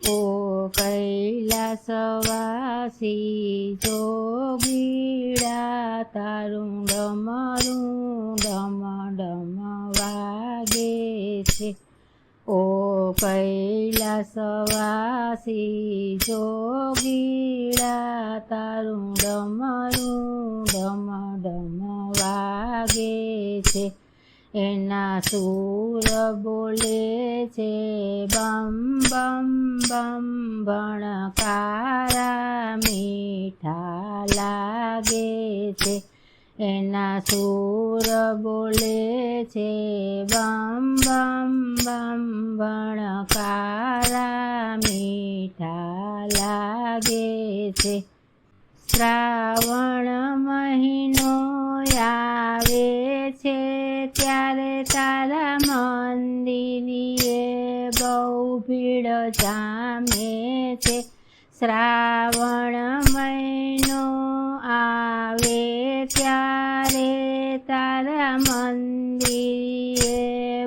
ઓ કૈલાસવાસી જોગીડા તારું ડમરું ડમ ડમ વાગે છે. ઓ કૈલાસવાસી જોગીડા તારું ડમરું ડમ ડમ વાગે છે. એના સૂર બોલે છે બમ બમ બમ ભણકારા મીઠા લાગે છે. એના સૂર બોલે છે બમ બમ બમ ભણકારા મીઠા લાગે છે. શ્રાવણ મહિનો આવે છે ત્યારે તારા મંદિરે બહુ ભીડ જામે છે. શ્રાવણ મહિનો આવે ત્યારે તારા મંદિરે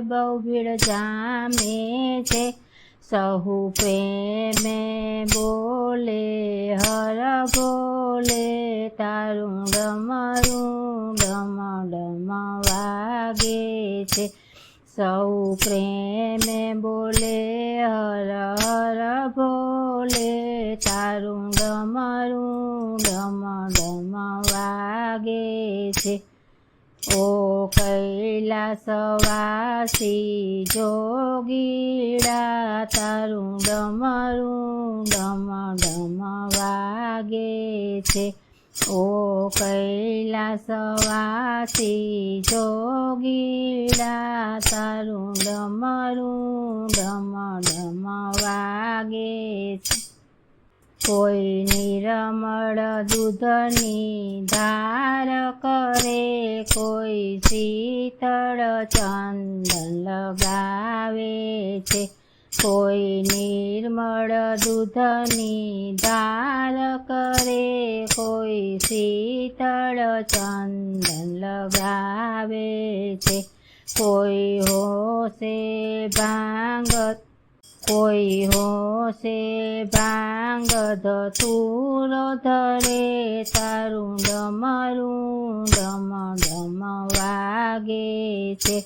બહુ ભીડ જામે છે. સહુ પ્રેમે બોલે હર બોલે તારું ડમરું ડમ ડમ વાગે છે. સૌ પ્રેમે બોલે હર હર બોલે તારું ડમરું ડમ ડમ વાગે છે. ઓ કૈલાસવાસી જોગીડા તારું ડમરું ડમ ડમ વાગે છે. ઓ કૈલાસવાસી જોગીડા તારું ડમરું ડમ ડમ વાગે છે. કોઈ નિર્મળ દૂધની ધાર કરે, કોઈ શીતળ ચંદન લગાવે છે. કોઈ નિર્મળ દૂધની ધાર કરે, કોઈ શીતળ ચંદન લગાવે છે. કોઈ હોશે ભાંગ ધતુરો ધરે તારું ડમરું ડમ ડમ વાગે છે.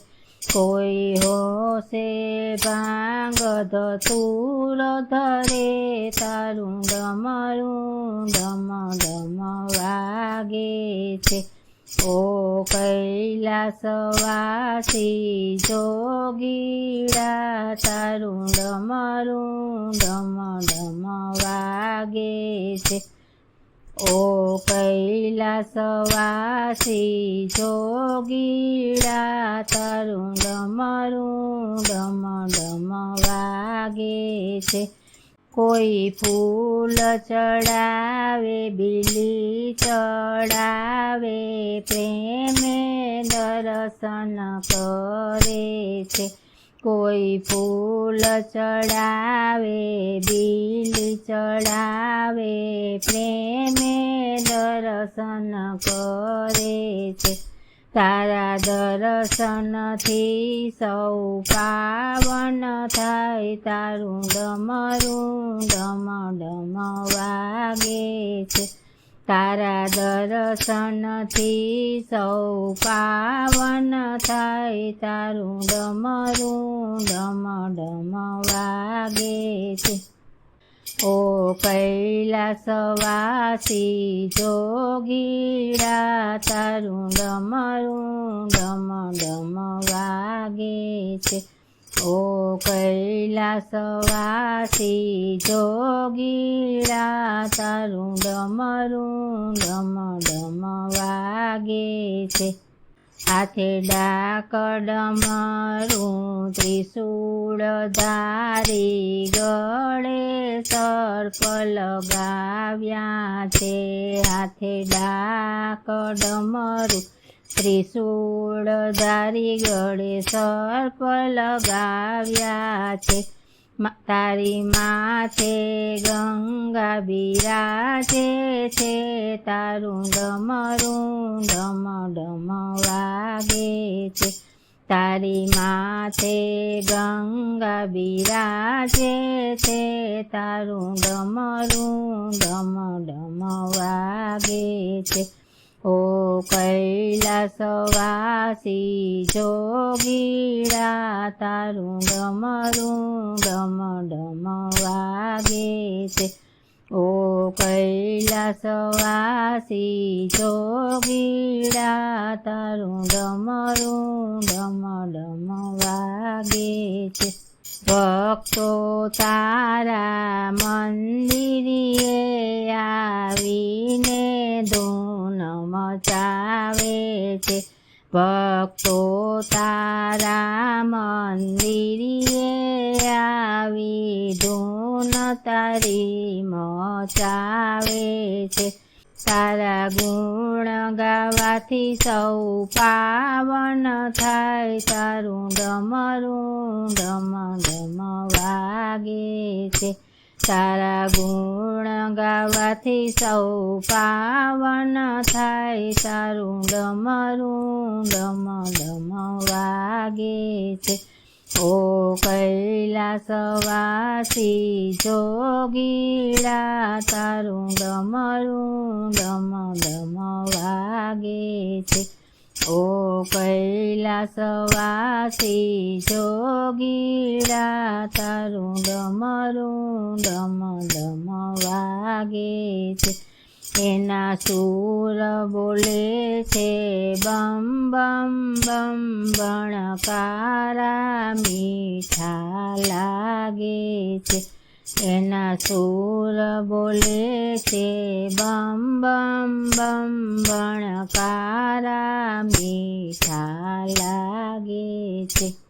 કોઈ હોશે ભાંગ ધતુરો ધરે તારું ડમરું ડમ ડમ વાગે છે. ઓ કૈલાસવાસી જોગીડા તારું ડમરું ડમ ડમ વાગે છે. ઓ કૈલાસવાસી જોગીડા તારું ડમરું ડમ ડમ વાગે છે. કોઈ ફૂલ ચડાવે, બીલી ચડાવે, પ્રેમે દર્શન કરે છે. કોઈ ફૂલ ચડાવે, બીલી ચડાવે, પ્રેમે દર્શન કરે છે. તારા દર્શનથી સૌ પાવન થાય તારું ડમરું ડમ ડમ વાગે છે. તારા દર્શનથી સૌ પાવન થાય તારું ડમરું ડમ ડમ વાગે છે. ઓ કૈલાસવાસી જોગીડા તારું ડમરું ડમ ડમ વાગે છે. ઓ કૈલાસવાસી જોગીડા તારું ડમરું ડમ ડમ વાગે છે. હાથે ડાક ડમરું ત્રિશૂળ ધારી ગળે સર્પ લગાવ્યા છે. હાથે ડાક ડમરું ત્રિશૂળ ધારી ગળે સર્પ લગાવ્યા છે. તારી માથે ગંગા બિરાજે છે તારું ડમરું ડમ ડમ વાગે છે. તારી માથે ગંગા બિરાજે છે તારું ડમરું ડમ ડમ વાગે છે. ઓ કૈલાસવાસી જોગીડા તારું ડમરું ડમ ડમ વાગે છે. ઓ કૈલાસવાસી જોગીડા તારું ડમરું ડમ ડમ વાગે છે. ભક્તો તારા મંદિરે આવીને ધૂન મચાવે છે. ભક્તો તારા મંદિરે આવી ધૂન તારી મચાવે છે. તારા ગુણ ગાવાથી સૌ પાવન થાય તારું ડમરું ડમ ડમ વાગે છે. તારા ગુણ ગાવાથી સૌ પાવન થાય તારું ડમરું ડમ ડમ વાગે છે. ઓ કૈલાસવાસી જોગીડા તારું ડમરું ડમ ડમ વાગે છે. ઓ કૈલાસવાસી જોગીડા તારું ડમરું ડમ ડમ વાગે છે. એના સૂર બોલે છે બમ બમ બમ બણકારા મીઠા લાગે છે. એના સૂર બોલે છે બમ બમ બમ બણકારા મીઠા લાગે છે.